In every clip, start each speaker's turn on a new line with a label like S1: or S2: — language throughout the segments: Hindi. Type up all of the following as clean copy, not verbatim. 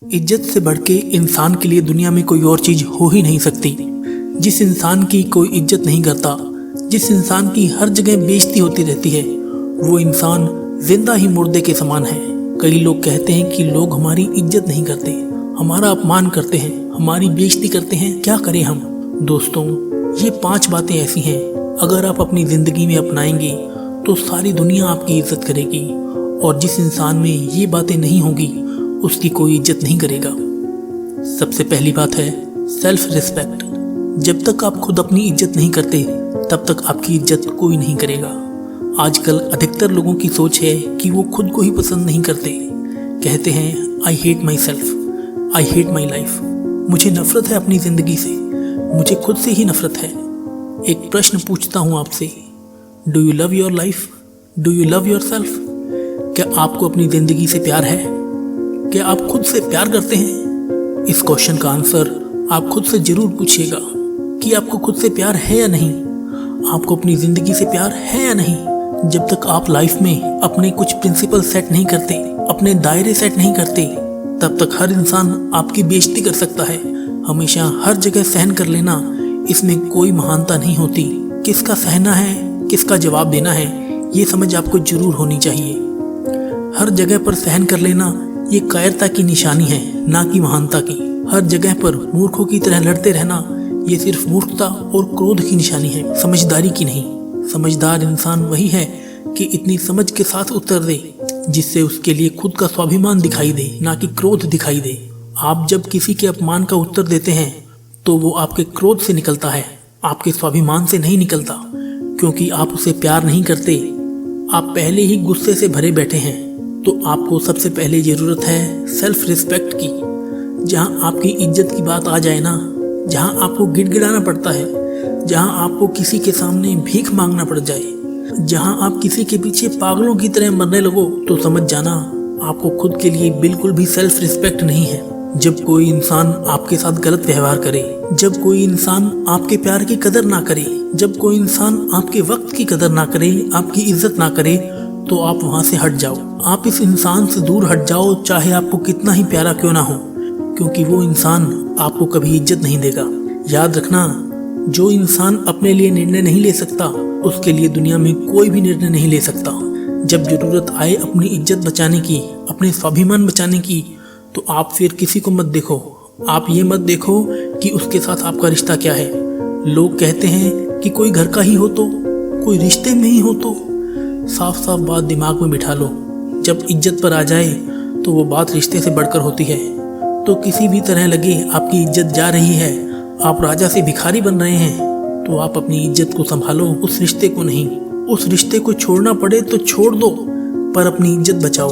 S1: इज्जत से बढ़ के इंसान के लिए दुनिया में कोई और चीज हो ही नहीं सकती। जिस इंसान की कोई इज्जत नहीं करता, जिस इंसान की हर जगह बेइज्जती होती रहती है, वो इंसान जिंदा ही मुर्दे के समान है। कई लोग कहते हैं कि लोग हमारी इज्जत नहीं करते, हमारा अपमान करते हैं, हमारी बेइज्जती करते हैं। क्या करें हम? दोस्तों, ये 5 बातें ऐसी हैं, अगर आप अपनी जिंदगी में अपनाएंगे तो सारी दुनिया आपकी इज्जत करेगी, और जिस इंसान में ये बातें नहीं होगी उसकी कोई इज्जत नहीं करेगा। सबसे पहली बात है सेल्फ रिस्पेक्ट। जब तक आप खुद अपनी इज्जत नहीं करते तब तक आपकी इज्जत कोई नहीं करेगा। आजकल अधिकतर लोगों की सोच है कि वो खुद को ही पसंद नहीं करते। कहते हैं I hate my self, I hate my life. मुझे नफरत है अपनी ज़िंदगी से, मुझे खुद से ही नफरत है। एक प्रश्न पूछता हूँ आपसे, do you love your life? Do you love your self? क्या आपको अपनी ज़िंदगी से प्यार है? क्या आप खुद से प्यार करते हैं? इस क्वेश्चन का आंसर आप खुद से जरूर पूछिएगा कि आपको खुद से प्यार है या नहीं। आपको अपनी ज़िंदगी से प्यार है या नहीं? जब तक आप लाइफ में अपने कुछ प्रिंसिपल सेट नहीं करते, अपने दायरे सेट नहीं करते, तब तक हर इंसान आपकी बेइज्जती कर सकता है। हमेशा हर जगह सहन कर लेना, इसमें कोई महानता नहीं होती। किसका सहना है, किसका जवाब देना है, ये समझ आपको जरूर होनी चाहिए। हर जगह पर सहन कर लेना ये कायरता की निशानी है, ना कि महानता की। हर जगह पर मूर्खों की तरह लड़ते रहना ये सिर्फ मूर्खता और क्रोध की निशानी है, समझदारी की नहीं। समझदार इंसान वही है कि इतनी समझ के साथ उत्तर दे जिससे उसके लिए खुद का स्वाभिमान दिखाई दे, ना कि क्रोध दिखाई दे। आप जब किसी के अपमान का उत्तर देते हैं तो वो आपके क्रोध से निकलता है, आपके स्वाभिमान से नहीं निकलता, क्योंकि आप उसे प्यार नहीं करते। आप पहले ही गुस्से से भरे बैठे हैं। तो आपको सबसे पहले ज़रूरत है सेल्फ रिस्पेक्ट की। जहाँ आपकी इज्जत की बात आ जाए ना, जहाँ आपको गिड़गिड़ाना पड़ता है, जहाँ आपको किसी के सामने भीख मांगना पड़ जाए, जहाँ आप किसी के पीछे पागलों की तरह मरने लगो, तो समझ जाना आपको खुद के लिए बिल्कुल भी सेल्फ रिस्पेक्ट नहीं है। जब कोई इंसान आपके साथ गलत व्यवहार करे, जब कोई इंसान आपके प्यार की कदर ना करे, जब कोई इंसान आपके वक्त की कदर ना करे, आपकी इज्जत ना करे, तो आप वहाँ से हट जाओ। आप इस इंसान से दूर हट जाओ, चाहे आपको कितना ही प्यारा क्यों ना हो, क्योंकि वो इंसान आपको कभी इज्जत नहीं देगा। याद रखना, जो इंसान अपने लिए निर्णय नहीं ले सकता, उसके लिए दुनिया में कोई भी निर्णय नहीं ले सकता। जब जरूरत आए अपनी इज्जत बचाने की, अपने स्वाभिमान बचाने की, तो आप फिर किसी को मत देखो। आप ये मत देखो कि उसके साथ आपका रिश्ता क्या है। लोग कहते हैं कि कोई घर का ही हो तो, कोई रिश्ते में ही हो तो। साफ साफ बात दिमाग में बिठा लो, जब इज्जत पर आ जाए तो वो बात रिश्ते से बढ़कर होती है। तो किसी भी तरह लगे आपकी इज्जत जा रही है, आप राजा से भिखारी बन रहे हैं, तो आप अपनी इज्जत को संभालो, उस रिश्ते को नहीं। उस रिश्ते को छोड़ना पड़े तो छोड़ दो, पर अपनी इज्जत बचाओ।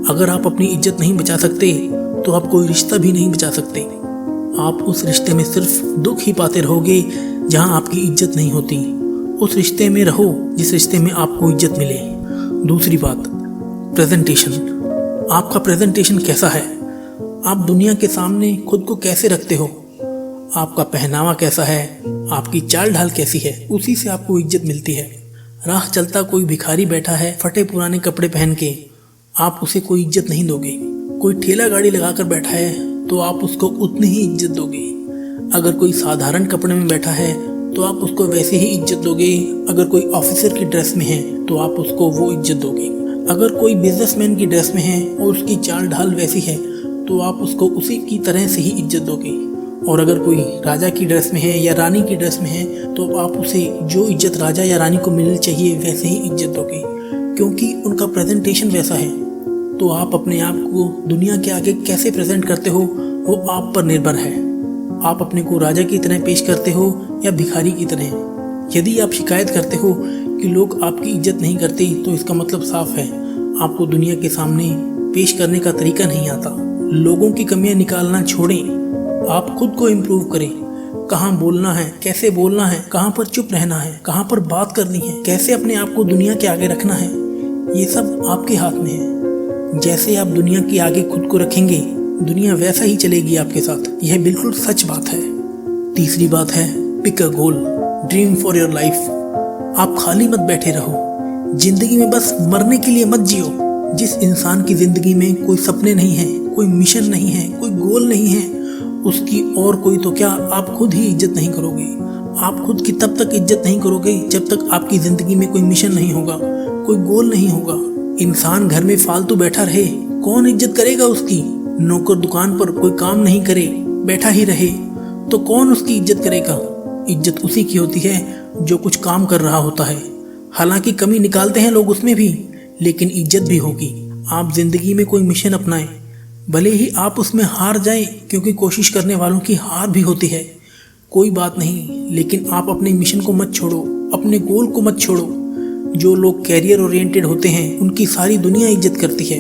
S1: अगर आप अपनी इज्जत नहीं बचा सकते तो आप कोई रिश्ता भी नहीं बचा सकते। आप उस रिश्ते में सिर्फ दुख ही पाते रहोगे जहाँ आपकी इज्जत नहीं होती। उस रिश्ते में रहो जिस रिश्ते में आपको इज्जत मिले। दूसरी बात, प्रेजेंटेशन। आपका प्रेजेंटेशन कैसा है? आप दुनिया के सामने खुद को कैसे रखते हो? आपका पहनावा कैसा है? आपकी चाल ढाल कैसी है? उसी से आपको इज्जत मिलती है। राह चलता कोई भिखारी बैठा है फटे पुराने कपड़े पहन के, आप उसे कोई इज्जत नहीं दोगे। कोई ठेला गाड़ी लगाकर बैठा है तो आप उसको उतनी ही इज्जत दोगे। अगर कोई साधारण कपड़े में बैठा है तो आप उसको वैसे ही इज्जत दोगे। अगर कोई ऑफिसर की ड्रेस में है तो आप उसको वो इज्जत दोगे। अगर कोई बिजनेसमैन की ड्रेस में है और उसकी चाल ढाल वैसी है तो आप उसको उसी की तरह से ही इज्जत दोगे। और अगर कोई राजा की ड्रेस में है या रानी की ड्रेस में है तो आप उसे जो इज्जत राजा या रानी को मिलनी चाहिए वैसे ही इज्जत दोगे, क्योंकि उनका प्रेजेंटेशन वैसा है। तो आप अपने आप को दुनिया के आगे कैसे प्रेजेंट करते हो वो आप पर निर्भर है। आप अपने को राजा की तरह पेश करते हो या भिखारी की तरह। यदि आप शिकायत करते हो कि लोग आपकी इज्जत नहीं करते तो इसका मतलब साफ है, आपको दुनिया के सामने पेश करने का तरीका नहीं आता। लोगों की कमियां निकालना छोड़ें, आप खुद को इम्प्रूव करें। कहाँ बोलना है, कैसे बोलना है, कहाँ पर चुप रहना है, कहाँ पर बात करनी है, कैसे अपने आप को दुनिया के आगे रखना है, ये सब आपके हाथ में है। जैसे आप दुनिया के आगे खुद को रखेंगे, दुनिया वैसा ही चलेगी आपके साथ। यह बिल्कुल सच बात है। तीसरी बात है pick a goal, dream for your life. आप खाली मत बैठे रहो, जिंदगी में बस मरने के लिए मत जियो। जिस इंसान की जिंदगी में कोई सपने नहीं है, कोई मिशन नहीं है, कोई गोल नहीं है उसकी, और कोई तो क्या, आप खुद ही इज्जत नहीं करोगे। आप खुद की तब तक इज्जत नहीं करोगे जब तक आपकी ज़िंदगी में कोई मिशन नहीं होगा, कोई गोल नहीं होगा। इंसान घर में फालतू बैठा रहे, कौन इज्जत करेगा उसकी? नौकर दुकान पर कोई काम नहीं करे, बैठा ही रहे, तो कौन उसकी इज्जत करेगा? इज्जत उसी की होती है जो कुछ काम कर रहा होता है। हालांकि कमी निकालते हैं लोग उसमें भी, लेकिन इज्जत भी होगी। आप जिंदगी में कोई मिशन अपनाएं, भले ही आप उसमें हार जाएं, क्योंकि कोशिश करने वालों की हार भी होती है, कोई बात नहीं, लेकिन आप अपने मिशन को मत छोड़ो, अपने गोल को मत छोड़ो। जो लोग कैरियर ओरिएंटेड होते हैं उनकी सारी दुनिया इज्जत करती है।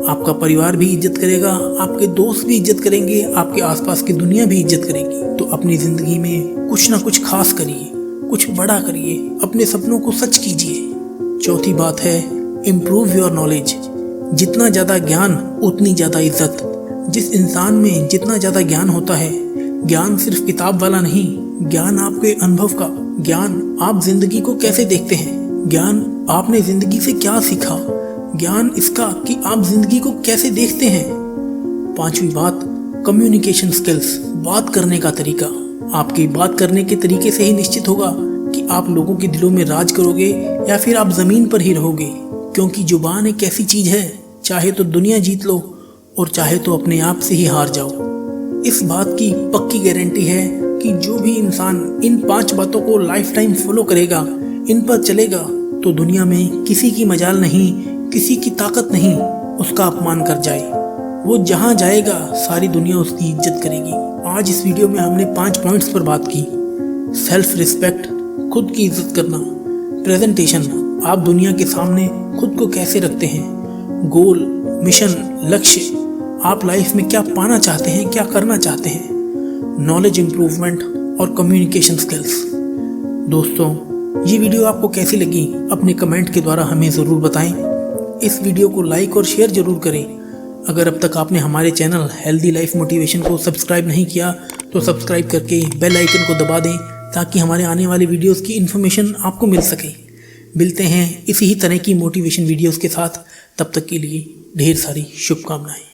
S1: आपका परिवार भी इज्जत करेगा, आपके दोस्त भी इज्जत करेंगे, आपके आसपास की दुनिया भी इज्जत करेगी। तो अपनी ज़िंदगी में कुछ ना कुछ खास करिए, कुछ बड़ा करिए, अपने सपनों को सच कीजिए। चौथी बात है इम्प्रूव योर नॉलेज। जितना ज़्यादा ज्ञान उतनी ज़्यादा इज्जत। जिस इंसान में जितना ज़्यादा ज्ञान होता है, ज्ञान सिर्फ किताब वाला नहीं, ज्ञान आपके अनुभव का, ज्ञान आप जिंदगी को कैसे देखते हैं, ज्ञान आपने जिंदगी से क्या सीखा, ज्ञान इसका कि आप जिंदगी को कैसे देखते हैं। पांचवी बात कम्युनिकेशन स्किल्स। बात करने का तरीका। आपकी बात करने के तरीके से ही निश्चित होगा कि आप लोगों के दिलों में राज करोगे या फिर आप जमीन पर ही रहोगे। क्योंकि जुबान एक ऐसी चीज है, चाहे तो दुनिया जीत लो और चाहे तो अपने आप से ही हार जाओ। इस बात की पक्की गारंटी है कि जो भी इंसान इन 5 बातों को लाइफ टाइम फॉलो करेगा, इन पर चलेगा, तो दुनिया में किसी की मजाल नहीं, किसी की ताकत नहीं उसका अपमान कर जाए। वो जहाँ जाएगा सारी दुनिया उसकी इज्जत करेगी। आज इस वीडियो में हमने 5 पॉइंट्स पर बात की। सेल्फ रिस्पेक्ट, खुद की इज्जत करना। प्रेजेंटेशन, आप दुनिया के सामने खुद को कैसे रखते हैं। गोल, मिशन, लक्ष्य, आप लाइफ में क्या पाना चाहते हैं, क्या करना चाहते हैं। नॉलेज इम्प्रूवमेंट और कम्युनिकेशन स्किल्स। दोस्तों, ये वीडियो आपको कैसी लगी अपने कमेंट के द्वारा हमें ज़रूर बताएं। इस वीडियो को लाइक और शेयर ज़रूर करें। अगर अब तक आपने हमारे चैनल हेल्दी लाइफ मोटिवेशन को सब्सक्राइब नहीं किया तो सब्सक्राइब करके बेल आइकन को दबा दें, ताकि हमारे आने वाले वीडियोस की इन्फॉर्मेशन आपको मिल सके। मिलते हैं इसी ही तरह की मोटिवेशन वीडियोस के साथ, तब तक के लिए ढेर सारी शुभकामनाएं।